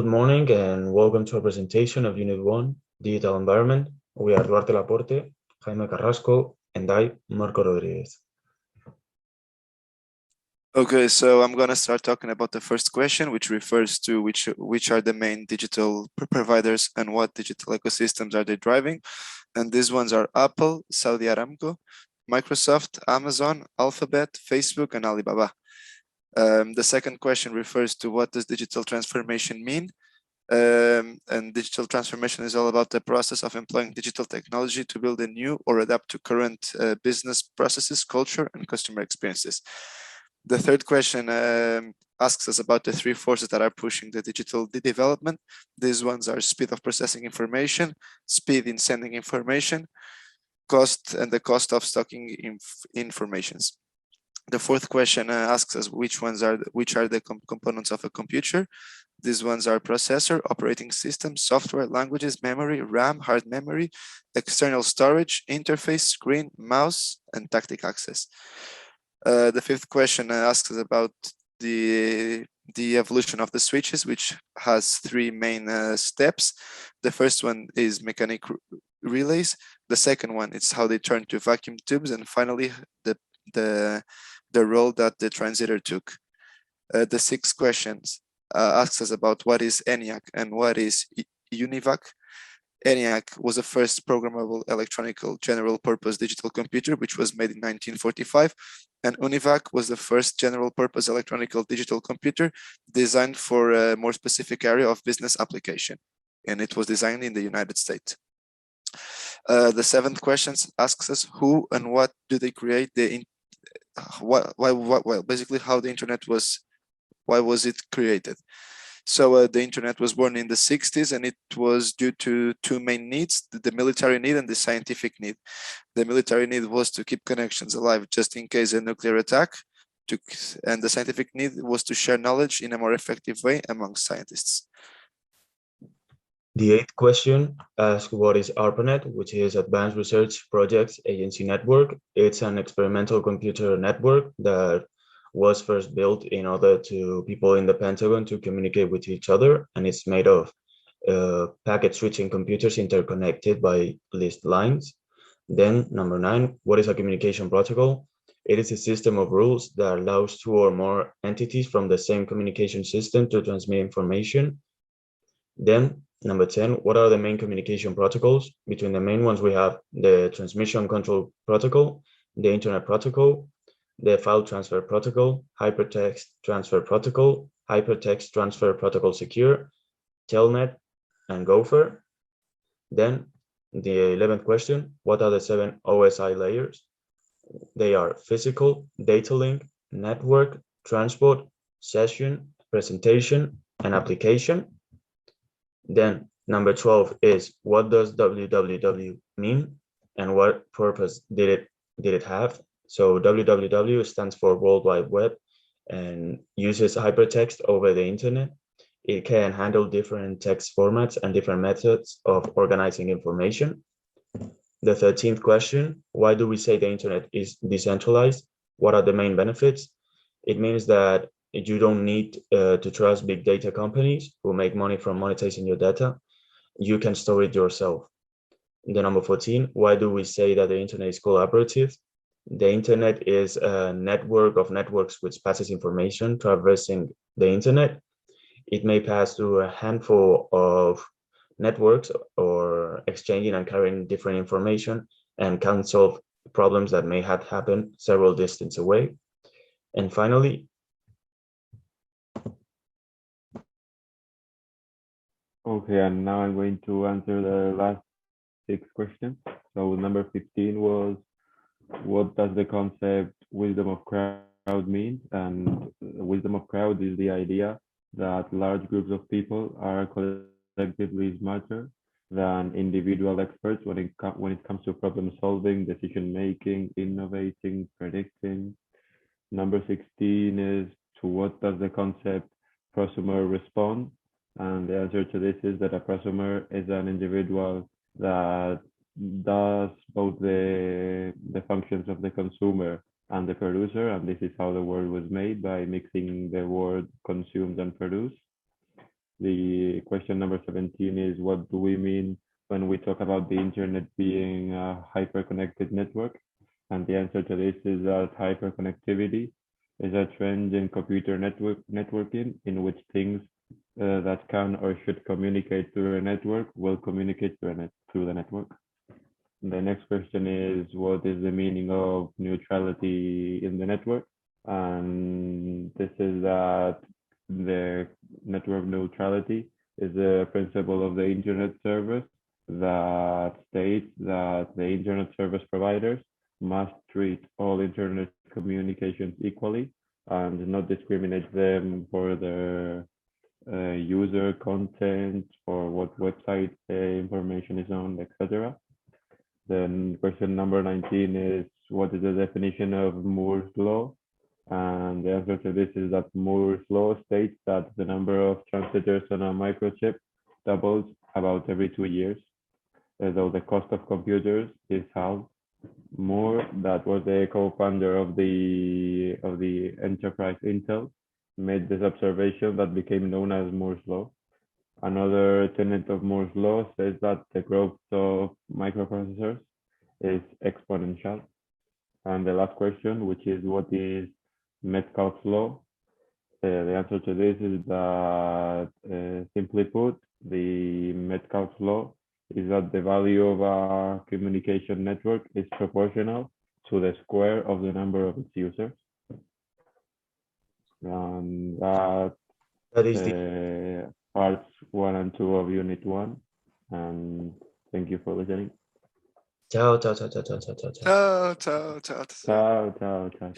Good morning and welcome to a presentation of Unit 1, Digital Environment. We are Duarte Laporte, Jaime Carrasco, and I, Marco Rodriguez. Okay, so I'm gonna start talking about the first question, which refers to which are the main digital providers and what digital ecosystems are they driving. And these ones are Apple, Saudi Aramco, Microsoft, Amazon, Alphabet, Facebook, and Alibaba. The second question refers to what does digital transformation mean? And digital transformation is all about the process of employing digital technology to build a new or adapt to current business processes, culture, and customer experiences. The third question asks us about the three forces that are pushing the digital development. These ones are speed of processing information, speed in sending information, cost, and the cost of stocking informations. The fourth question asks us which are the components of a computer. These ones are processor, operating system, software, languages, memory, RAM, hard memory, external storage, interface, screen, mouse, and tactic access. The fifth question asks us about the evolution of the switches, which has three main steps. The first one is mechanic relays. The second one is how they turn to vacuum tubes, and finally the role that the transistor took. The sixth questions asks us about what is ENIAC and what is UNIVAC. ENIAC was the first programmable electronical general purpose digital computer, which was made in 1945. And UNIVAC was the first general purpose electronical digital computer designed for a more specific area of business application. And it was designed in the United States. The seventh question asks us who and what do they create basically how the internet was, why was it created? So the internet was born in the 60s, and it was due to two main needs, the military need and the scientific need. The military need was to keep connections alive just in case a nuclear attack, and the scientific need was to share knowledge in a more effective way among scientists. The eighth question asks what is ARPANET, which is Advanced Research Projects Agency Network. It's an experimental computer network that was first built in order to people in the Pentagon to communicate with each other, and it's made of packet switching computers interconnected by leased lines. Then number 9, what is a communication protocol? It is a system of rules that allows two or more entities from the same communication system to transmit information. Then number 10, what are the main communication protocols? Between the main ones, we have the transmission control protocol, the internet protocol, the file transfer protocol, hypertext transfer protocol, hypertext transfer protocol secure, telnet, and gopher. Then the 11th question, what are the 7 OSI layers? They are physical, data link, network, transport, session, presentation, and application. Then number 12 is what does www mean and what purpose did it have? So www stands for World Wide Web and uses hypertext over the internet. It can handle different text formats and different methods of organizing information. The 13th question, why do we say the internet is decentralized? What are the main benefits? It means that you don't need to trust big data companies who make money from monetizing your data. You can store it yourself. The number 14, why do we say that the internet is collaborative? The internet is a network of networks which passes information traversing the internet. It may pass through a handful of networks or exchanging and carrying different information and can solve problems that may have happened several distance away. And finally, okay, and now I'm going to answer the last 6 questions. So number 15 was, what does the concept wisdom of crowd mean? And wisdom of crowd is the idea that large groups of people are collectively smarter than individual experts when it comes to problem solving, decision making, innovating, predicting. Number 16 is, to what does the concept prosumer respond? And the answer to this is that a prosumer is an individual that does both the functions of the consumer and the producer, and this is how the world was made, by mixing the word consumed and produced. The question number 17 is, what do we mean when we talk about the internet being a hyperconnected network? And the answer to this is that hyperconnectivity is a trend in computer networking in which things that can or should communicate through a network will communicate through the network. The next question is, what is the meaning of neutrality in the network? And this is that the network neutrality is a principle of the internet service that states that the internet service providers must treat all internet communications equally and not discriminate them for their user content or what website information is on, etc. Then question number 19 is, what is the definition of Moore's law? And the answer to this is that Moore's law states that the number of transistors on a microchip doubles about every 2 years, though the cost of computers is halved. Moore, that was the co-founder of the enterprise Intel, made this observation that became known as Moore's law. Another tenet of Moore's law says that the growth of microprocessors is exponential. And the last question, which is, what is Metcalfe's law? The answer to this is that, simply put, the Metcalfe's law is that the value of a communication network is proportional to the square of the number of its users. And that is the parts 1 and 2 of Unit 1. And thank you for listening. ciao, ciao, ciao, ciao, ciao, ciao, ciao. Ciao, ciao, ciao. Ciao, ciao, ciao.